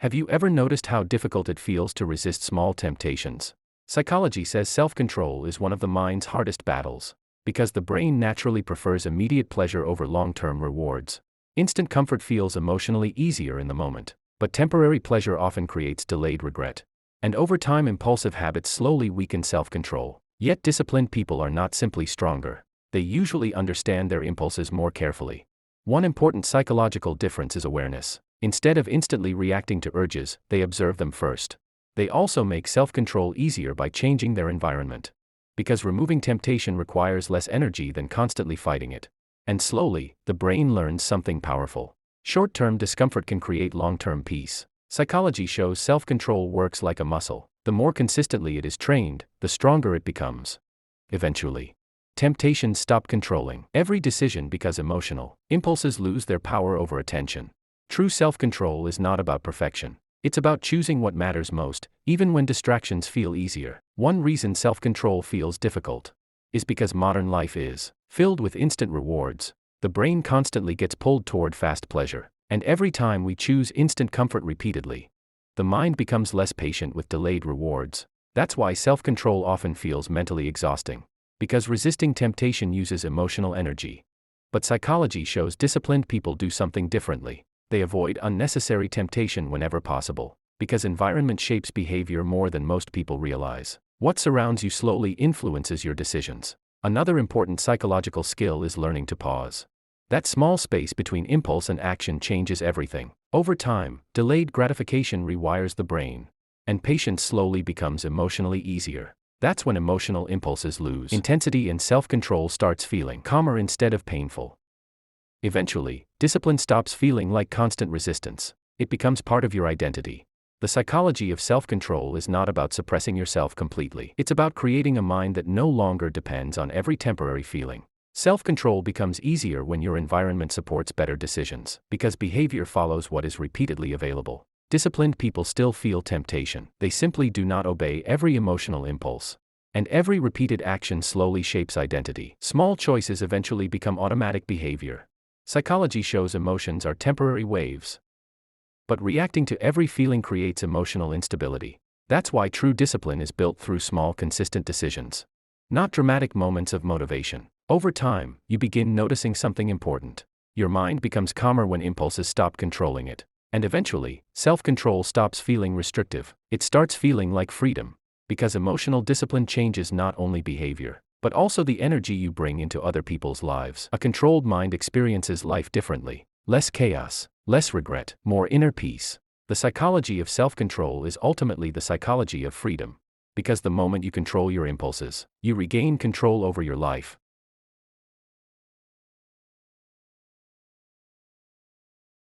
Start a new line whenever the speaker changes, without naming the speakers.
Have you ever noticed how difficult it feels to resist small temptations? Psychology says self-control is one of the mind's hardest battles, because the brain naturally prefers immediate pleasure over long-term rewards. Instant comfort feels emotionally easier in the moment, but temporary pleasure often creates delayed regret. And over time, impulsive habits slowly weaken self-control. Yet disciplined people are not simply stronger. They usually understand their impulses more carefully. One important psychological difference is awareness. Instead of instantly reacting to urges, they observe them first. They also make self-control easier by changing their environment. Because removing temptation requires less energy than constantly fighting it. And slowly, the brain learns something powerful. Short-term discomfort can create long-term peace. Psychology shows self-control works like a muscle. The more consistently it is trained, the stronger it becomes. Eventually, temptations stop controlling every decision because emotional impulses lose their power over attention. True self-control is not about perfection. It's about choosing what matters most, even when distractions feel easier. One reason self-control feels difficult is because modern life is filled with instant rewards. The brain constantly gets pulled toward fast pleasure, and every time we choose instant comfort repeatedly, the mind becomes less patient with delayed rewards. That's why self-control often feels mentally exhausting, because resisting temptation uses emotional energy. But psychology shows disciplined people do something differently. They avoid unnecessary temptation whenever possible, because environment shapes behavior more than most people realize. What surrounds you slowly influences your decisions. Another important psychological skill is learning to pause. That small space between impulse and action changes everything. Over time, delayed gratification rewires the brain, and patience slowly becomes emotionally easier. That's when emotional impulses lose intensity and self-control starts feeling calmer instead of painful. Eventually, discipline stops feeling like constant resistance. It becomes part of your identity. The psychology of self-control is not about suppressing yourself completely. It's about creating a mind that no longer depends on every temporary feeling. Self-control becomes easier when your environment supports better decisions, because behavior follows what is repeatedly available. Disciplined people still feel temptation. They simply do not obey every emotional impulse. And every repeated action slowly shapes identity. Small choices eventually become automatic behavior. Psychology shows emotions are temporary waves, but reacting to every feeling creates emotional instability. That's why true discipline is built through small, consistent decisions, not dramatic moments of motivation. Over time, you begin noticing something important. Your mind becomes calmer when impulses stop controlling it. And eventually, self-control stops feeling restrictive. It starts feeling like freedom. Because emotional discipline changes not only behavior, but also the energy you bring into other people's lives. A controlled mind experiences life differently. Less chaos, less regret, more inner peace. The psychology of self-control is ultimately the psychology of freedom. Because the moment you control your impulses, you regain control over your life.